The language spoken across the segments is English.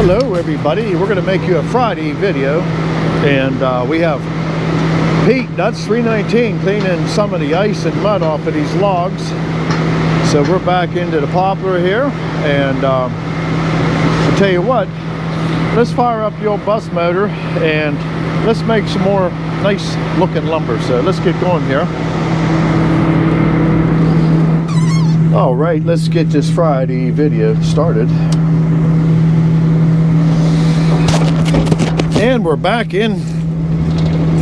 Hello everybody, we're going to make you a Friday video, and we have Pete, that's 319, cleaning some of the ice and mud off of these logs. So we're back into the poplar here, and I'll tell you what, let's fire up the old bus motor and let's make some more nice looking lumber. So let's get going here. Alright, let's get this Friday video started. And we're back in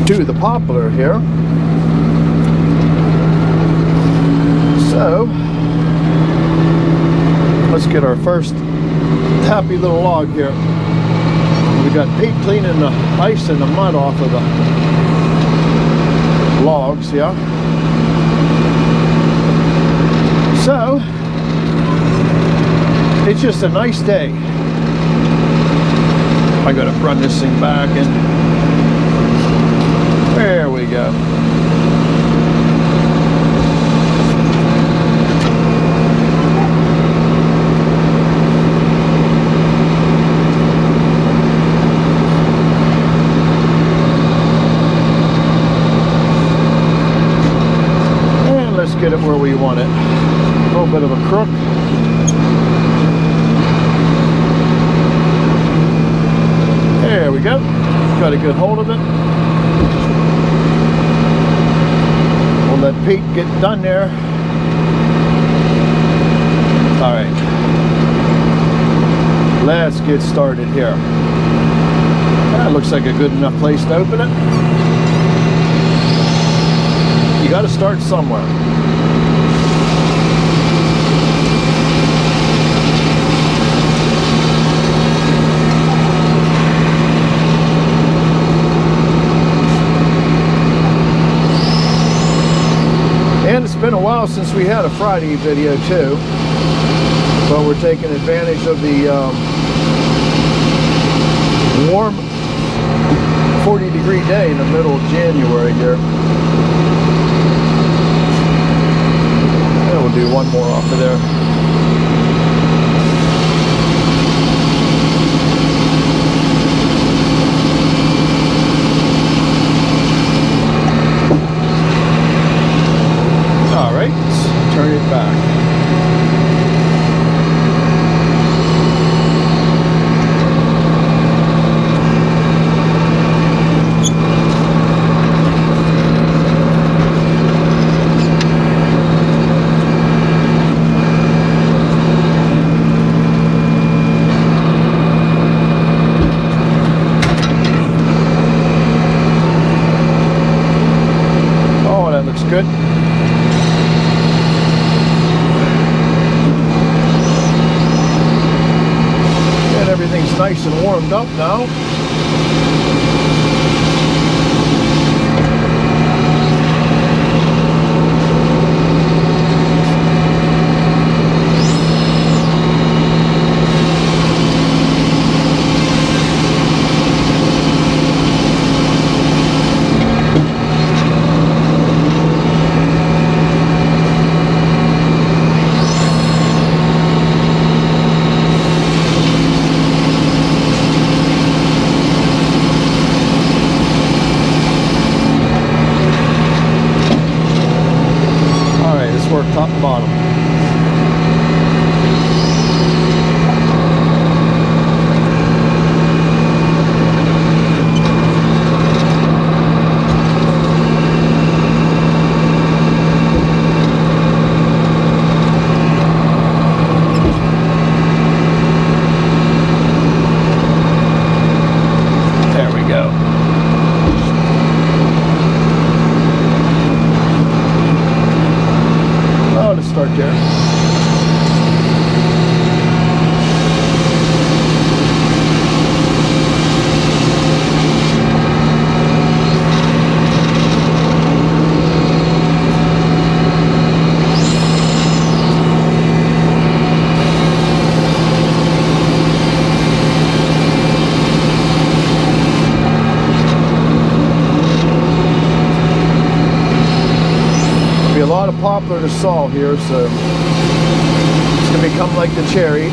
to the poplar here. So let's get our first happy little log here. We got Pete cleaning the ice and the mud off of the logs, yeah. So it's just a nice day. I gotta run this thing back, and there we go. And let's get it where we want it. A little bit of a crook. There we go. Got a good hold of it. We'll let Pete get done there. Alright. Let's get started here. That looks like a good enough place to open it. You got to start somewhere. And it's been a while since we had a Friday video too, but we're taking advantage of the warm 40-degree day in the middle of January here. And we'll do one more off of there. Alright, let's turn it back. Oh, that looks good. Everything's nice and warmed up now. Work top to bottom. There we go. Start there. Be a lot of poplar to saw here, so it's going to become like the cherry.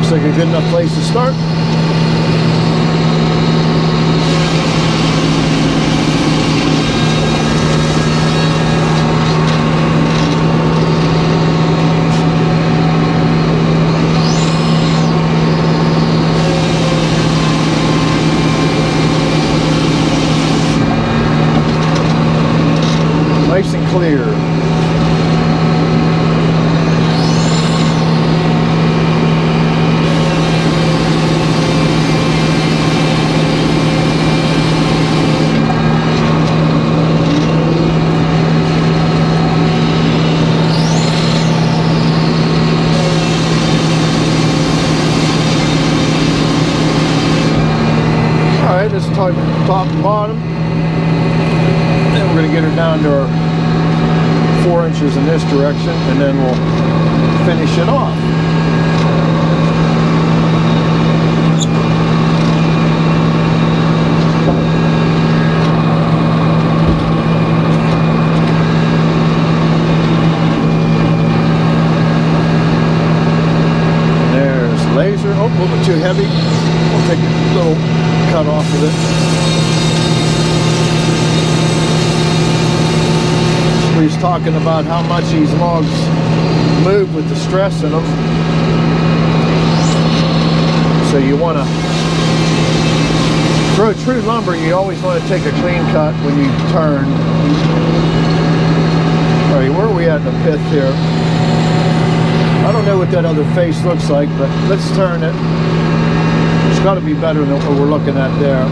Looks like a good enough place to start. Nice and clear. Alright, let's type top and bottom. Then we're going to get her down to our 4 inches in this direction, and then we'll finish it off. And there's laser. Oh, a little bit too heavy. We'll take a little cut off of it. He's talking about how much these logs move with the stress in them. So you want to, for a true lumber, you always want to take a clean cut when you turn. All right, where are we at in the pith here? I don't know what that other face looks like, but let's turn it. It's got to be better than what we're looking at there.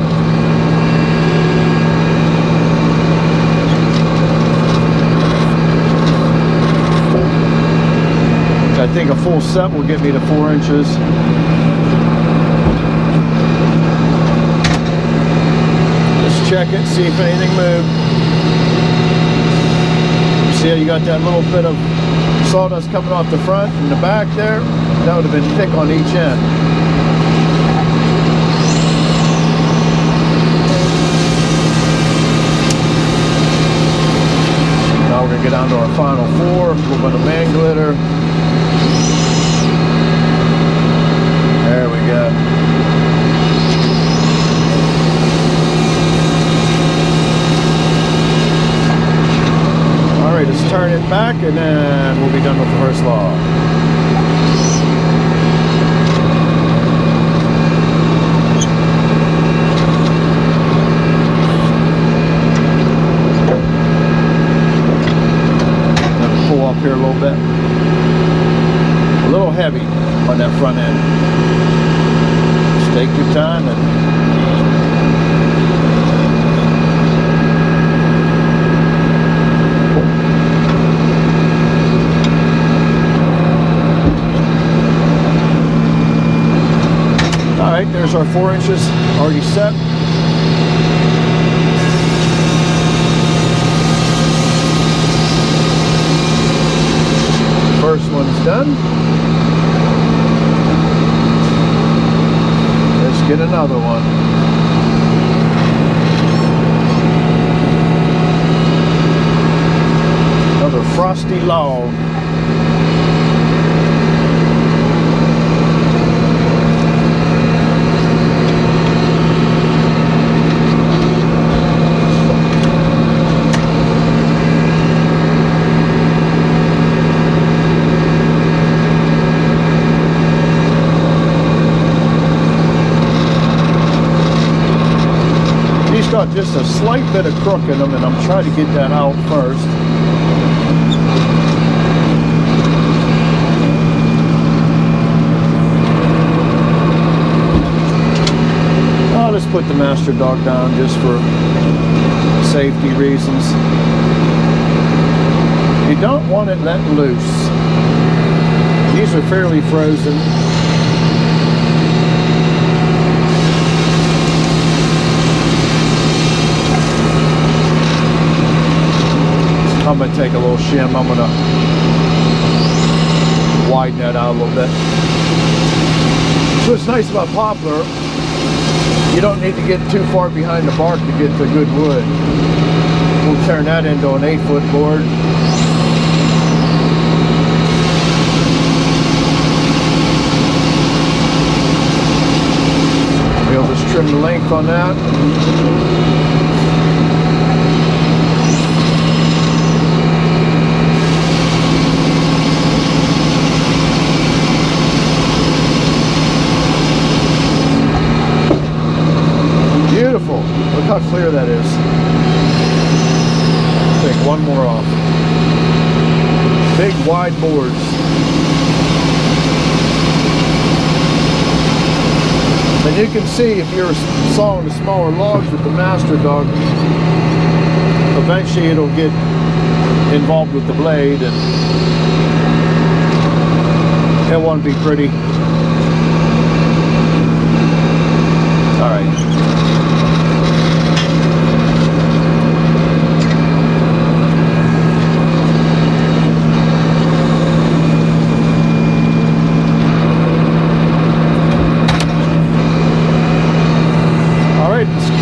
I think a full set will get me to 4 inches. Let's check it, see if anything moved. You see how you got that little bit of sawdust coming off the front and the back there? That would have been thick on each end. Now we're going to get down to our final 4, a little bit of man glitter. There we go. All right, let's turn it back and then we'll be done with the first log. Pull up here a little bit. A little heavy on that front end. Just take your time and all right, there's our 4 inches already set. First one's done. Let's get another one. Another frosty log. Got just a slight bit of crook in them, and I'm trying to get that out first. Oh, let's put the master dog down just for safety reasons. You don't want it let loose. These are fairly frozen. I'm going to take a little shim. I'm going to widen that out a little bit. So what's nice about poplar, you don't need to get too far behind the bark to get the good wood. We'll turn that into an 8-foot board. the length on that. Beautiful. Look how clear that is. Take one more off. Big wide boards. And you can see if you're sawing the smaller logs with the master dog, eventually it'll get involved with the blade and it won't be pretty. All right.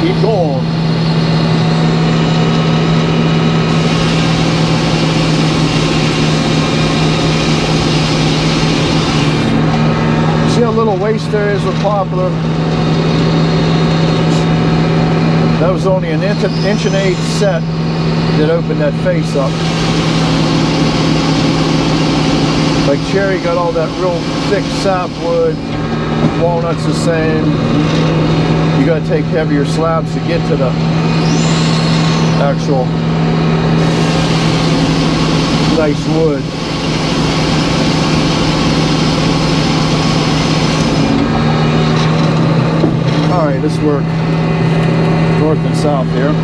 Keep going. See how little waste there is with poplar? That was only an inch and 1/8 set that opened that face up. Like cherry got all that real thick sapwood, walnuts the same. You got to take heavier slabs to get to the actual nice wood. All right, let's work north and south here.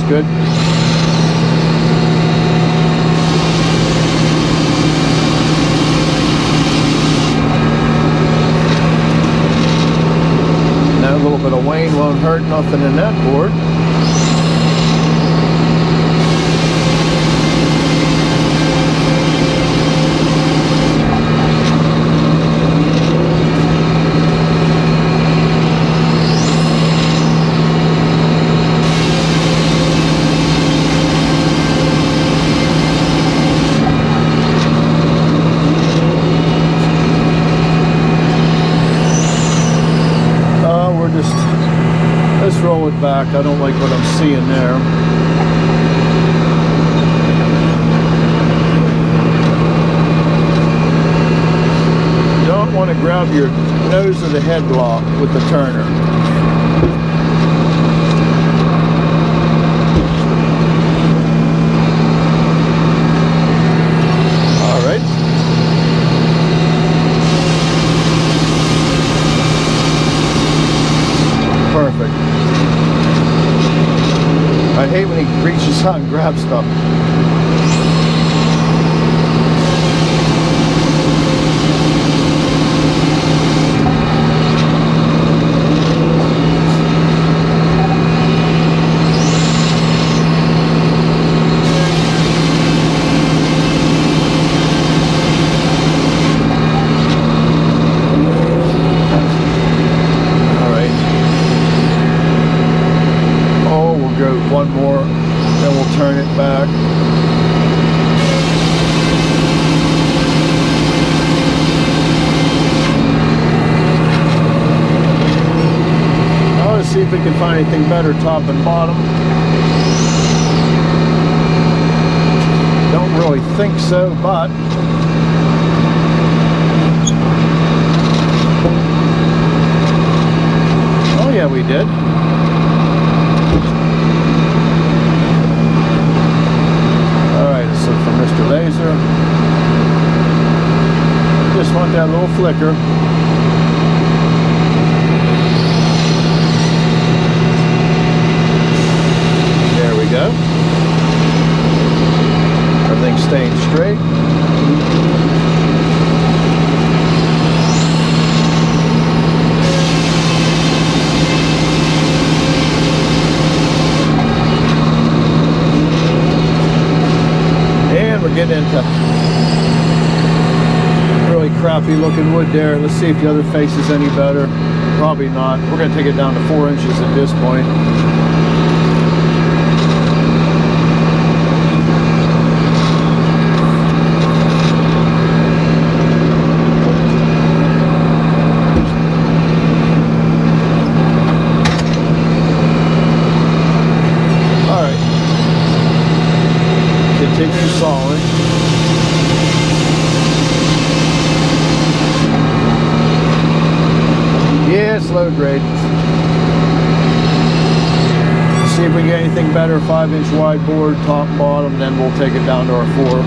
Good. Now a little bit of wane won't hurt nothing in that board. Let's roll it back. I don't like what I'm seeing there. You don't want to grab your nose of the head block with the turner. All right. Perfect. I hate when he reaches out and grabs stuff. One more, then we'll turn it back. I want to see if we can find anything better top and bottom. Don't really think so, but oh yeah, we did. So for Mr. Laser, just want that little flicker. There we go. Everything's staying straight. We're getting into really crappy looking wood there. Let's see if the other face is any better. Probably not. We're going to take it down to 4 inches at this point. Continue sawing. Yeah, it's low grade. See if we get anything better. 5-inch wide board, top and bottom, then we'll take it down to our 4.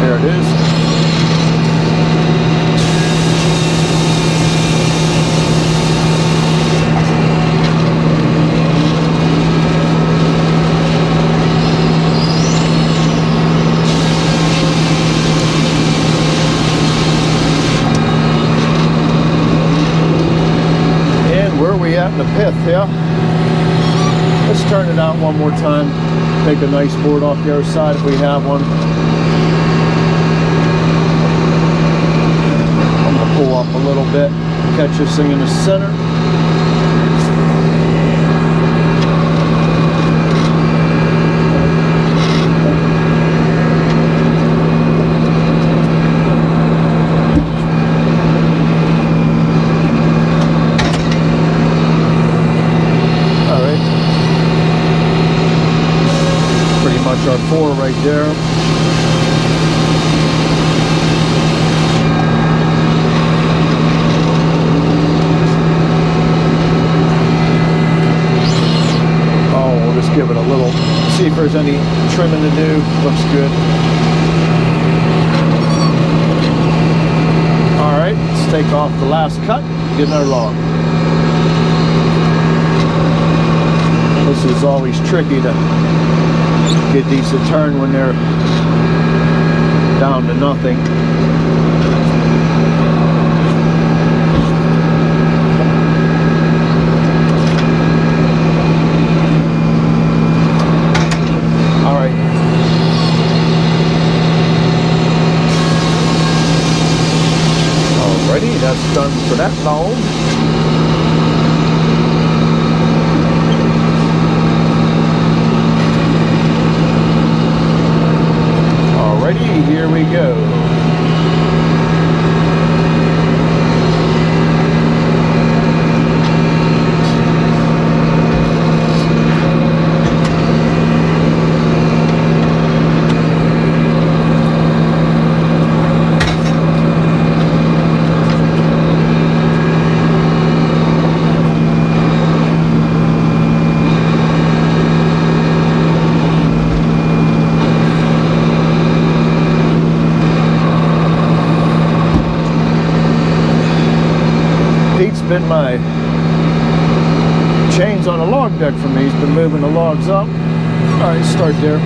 There it is. In the pith, yeah. Let's turn it out one more time. Make a nice board off the other side if we have one. I'm gonna pull up a little bit, catch this thing in the center. Our 4 right there. Oh, we'll just give it a little, see if there's any trimming to do. Looks good. Alright, let's take off the last cut, get another log. This is always tricky to get these to turn when they're down to nothing. All right. Alrighty, that's done for that log. Here we go. Been my chains on a log deck for me. He's been moving the logs up. All right, start there.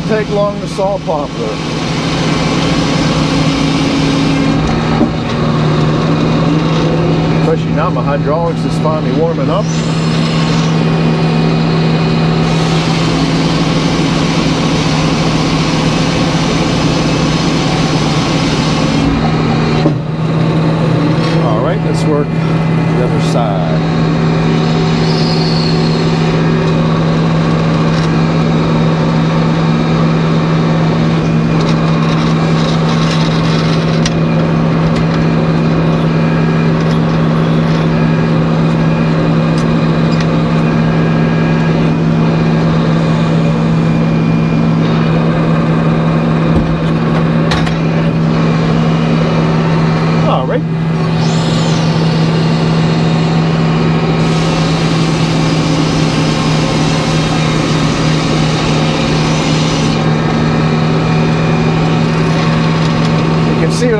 Take long to saw poplar. Especially now my hydraulics is finally warming up. All right, let's work the other side.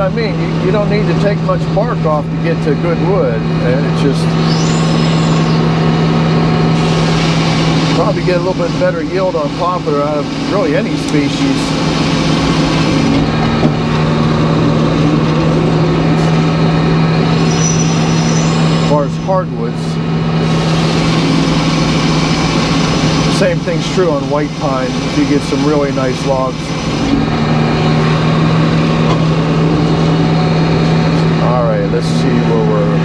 I mean. You don't need to take much bark off to get to good wood, and it's just probably get a little bit better yield on poplar out of really any species. As far as hardwoods, same thing's true on white pine. If you get some really nice logs. All right, let's see where we're.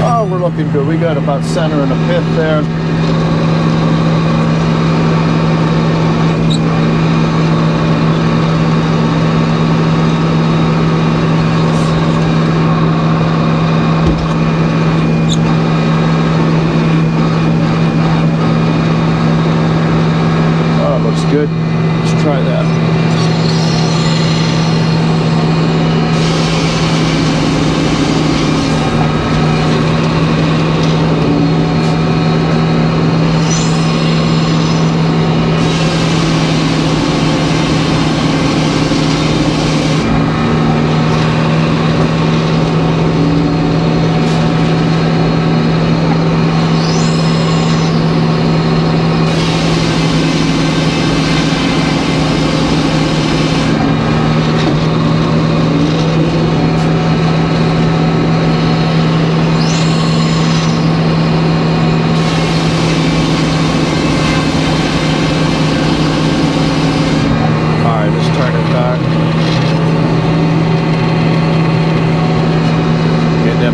Oh, we're looking good. We got about center in the pith there. Good. Let's try that.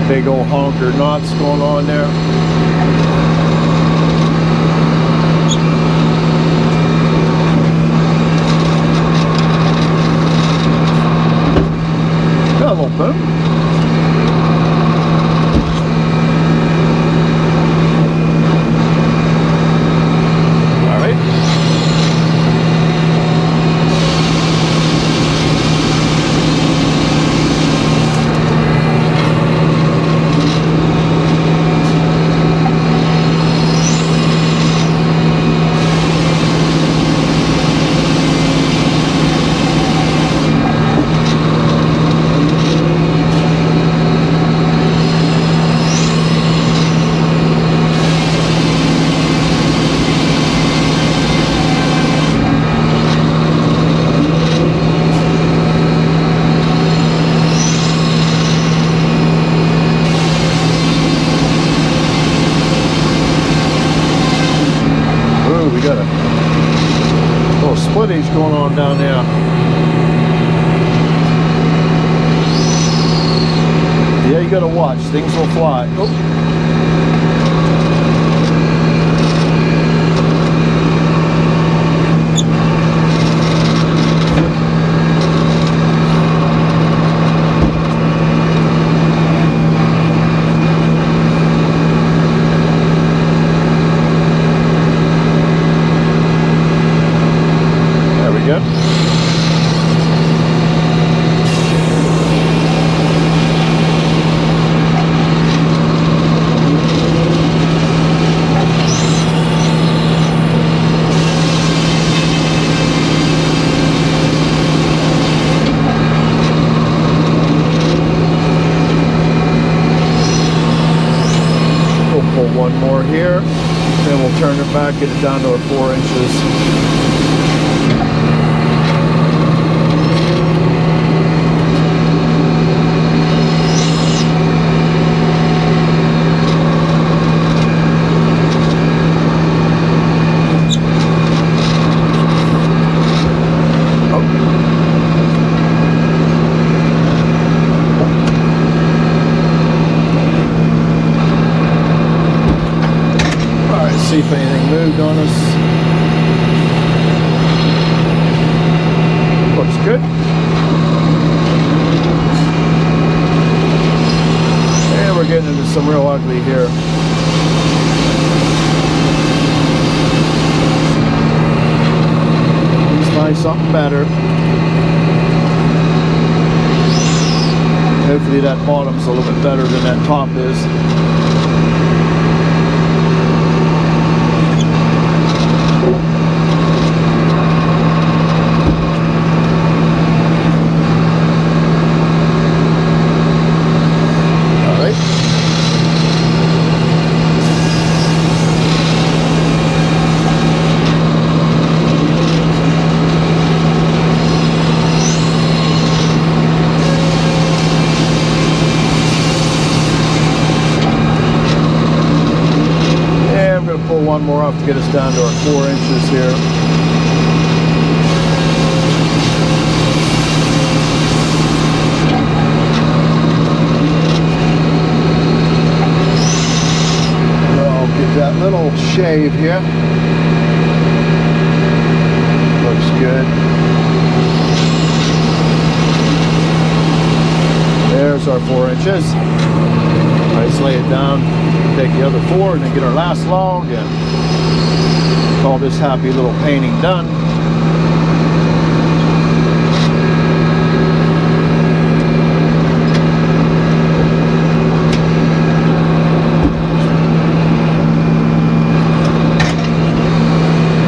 Big old honker knots going on there. Got a little boom. All right. We got a little splittage going on down there. Yeah, you gotta watch. Things will fly. Oh. One more here, then we'll turn it back, get it down to 4 inches. See if anything moved on us. Looks good. And we're getting into some real ugly here. Let's find something better. Hopefully that bottom's a little bit better than that top is. pull one more off to get us down to our 4 inches here. I'll get that little shave here. Looks good. There's our 4 inches. Let's lay it down, take the other 4, and then get our last log and call this happy little painting done.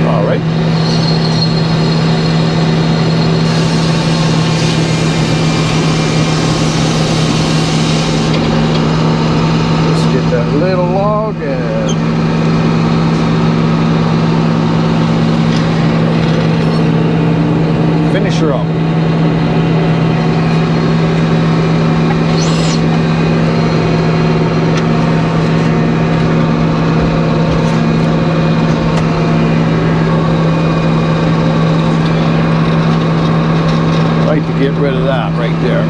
All right. That little log and finish her up. Like to get rid of that right there.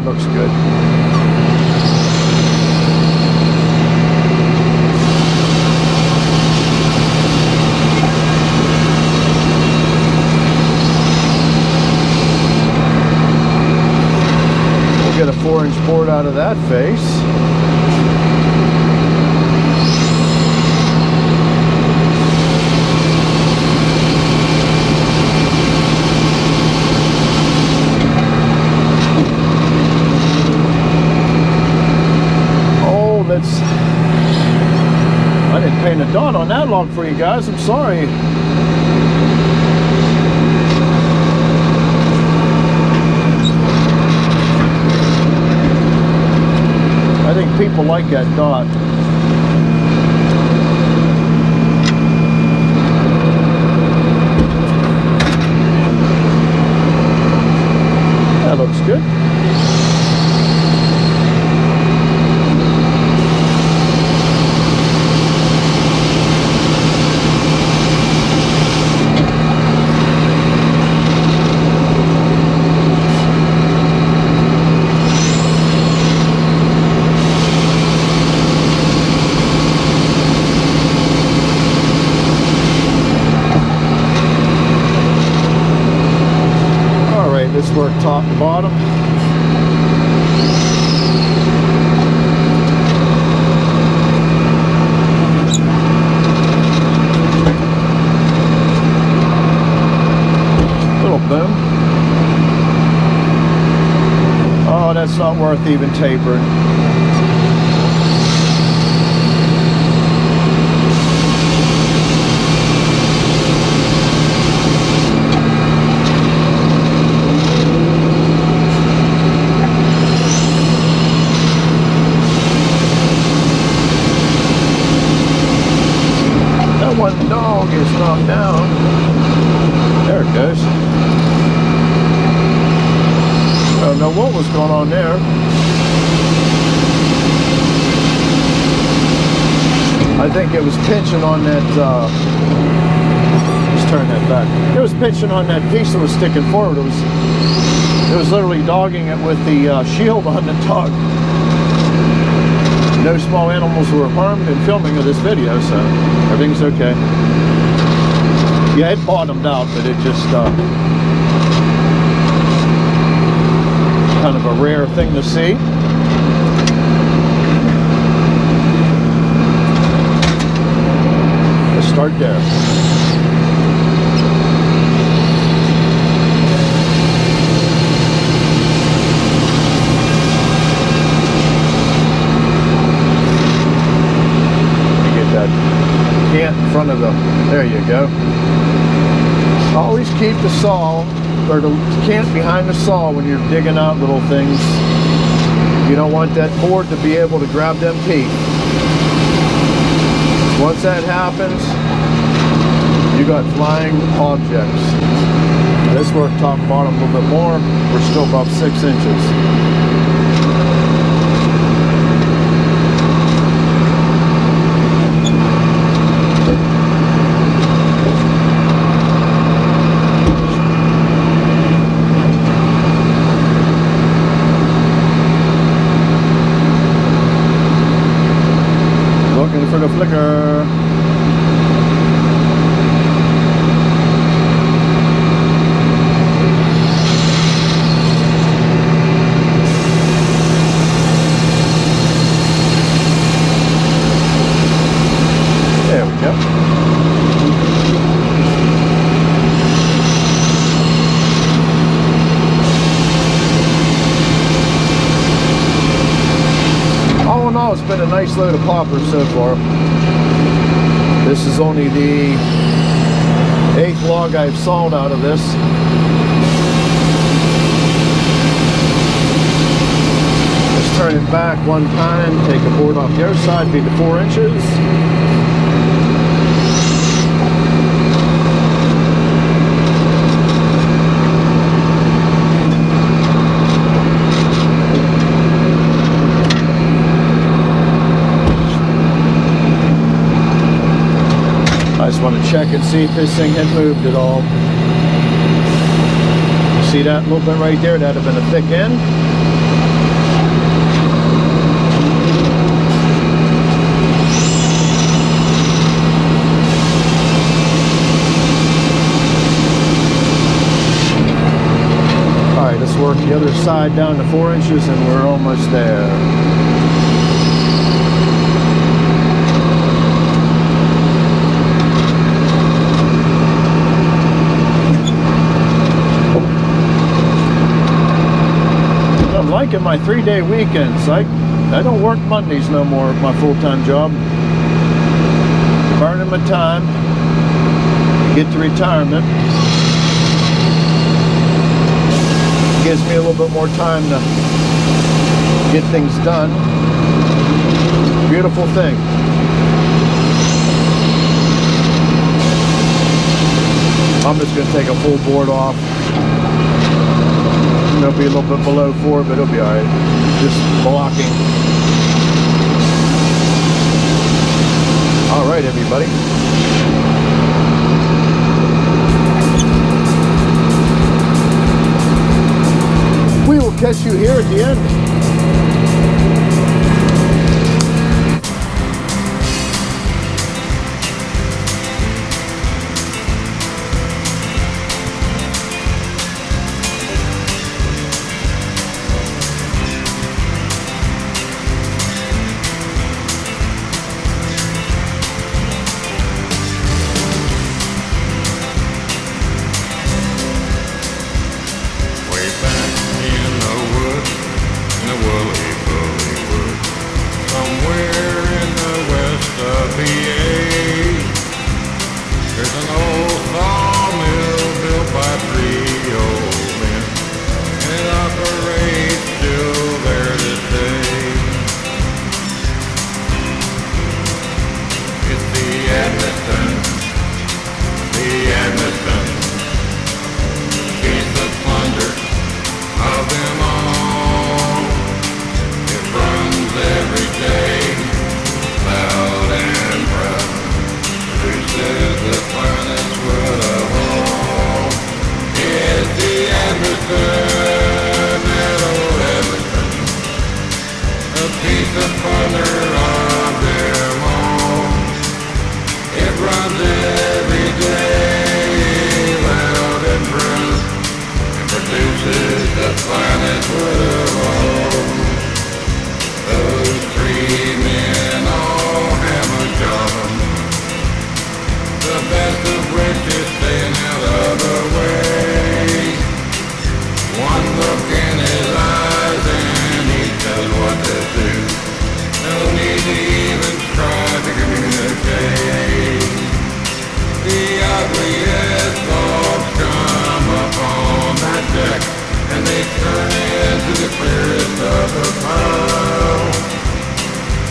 Looks good. We'll get a 4-inch board out of that face. I didn't paint a dot on that log for you guys, I'm sorry. I think people like that dot. That looks good. This work top and bottom. Little boom. Oh, that's not worth even tapering. One dog is knocked down. There it goes. I don't know what was going on there. I think it was pinching on that, let's turn that back. It was pinching on that piece that was sticking forward. It was literally dogging it with the shield on the dog. No small animals were harmed in filming of this video, so everything's okay. Yeah, it bottomed out, but it just kind of a rare thing to see. Let's start there. Cant in front of the, there you go. Always keep the saw, or the cant behind the saw when you're digging out little things. You don't want that board to be able to grab them teeth. Once that happens, you got flying objects. This worked top and bottom a little bit more. We're still above 6 inches. Looking for the flicker. There we go. All in all, it's been a nice load of poplars so far. This is only the 8th log I've sawed out of this. Just turn it back one time, take a board off the other side, be to 4 inches. I just want to check and see if this thing had moved at all. See that little bit right there? That'd have been a thick end. Alright, let's work the other side down to 4 inches and we're almost there. I'm liking my 3-day weekends. I don't work Mondays no more with my full-time job. Burning my time. Get to retirement. Gives me a little bit more time to get things done. Beautiful thing. I'm just going to take a full board off. It'll be a little bit below 4, but it'll be alright. Just blocking. Alright, everybody. We will catch you here at the end.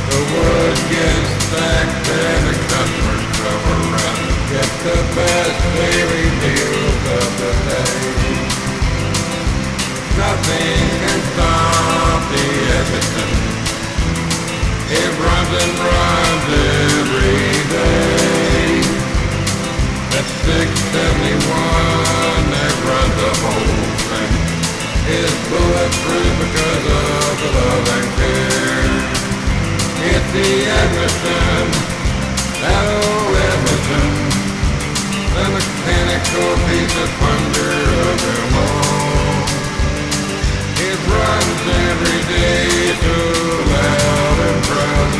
The wood gets stacked and it comes the best dairy meals of the day. Nothing can stop the Edmonton. It runs and runs every day. That 671 that runs the whole thing is bulletproof because of the love and care. It's the Edmonton, that old Edmonton, the mechanical piece of thunder of them all. It runs every day so loud and proud,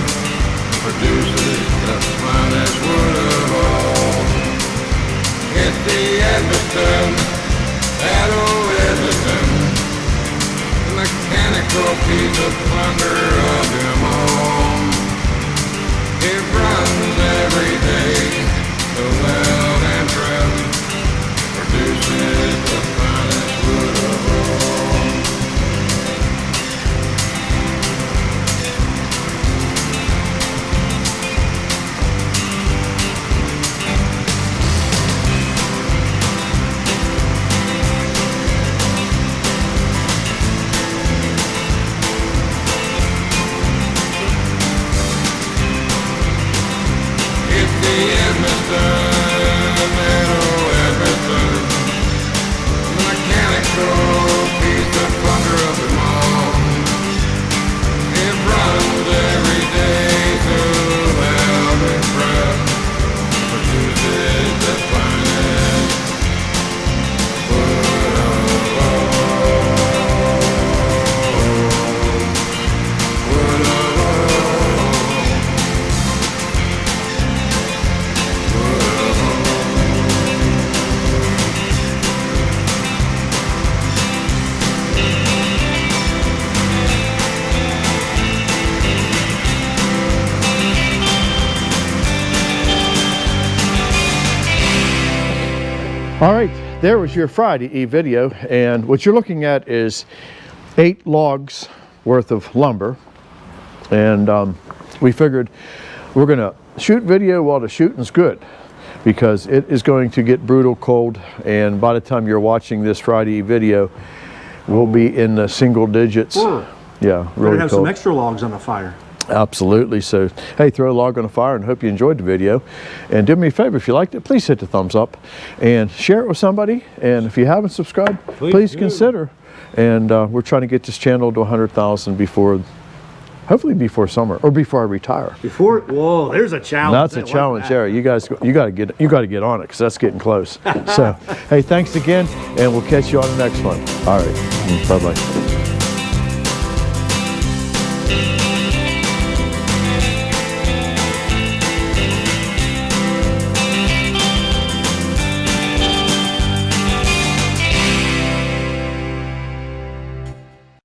produces the finest wood of all. It's the Edmonton, that old Edmonton, the mechanical piece of thunder of them all. It runs every day so loud and proud, produces the finest wood of all. All right, there was your Friday e-video, and what you're looking at is 8 logs worth of lumber, and we figured we're gonna shoot video while the shooting's good, because it is going to get brutal cold, and by the time you're watching this Friday video, we'll be in the single digits. Yeah, really have cold. some extra logs on the fire. Absolutely. So, hey, throw a log on the fire, and hope you enjoyed the video. And do me a favor, if you liked it, please hit the thumbs up and share it with somebody. And if you haven't subscribed, please consider. And we're trying to get this channel to 100,000 before, hopefully before summer or before I retire. Before, whoa, there's a challenge. That's a challenge there. You guys, you got to get on it, because that's getting close. So, hey, thanks again, and we'll catch you on the next one. All right, bye bye.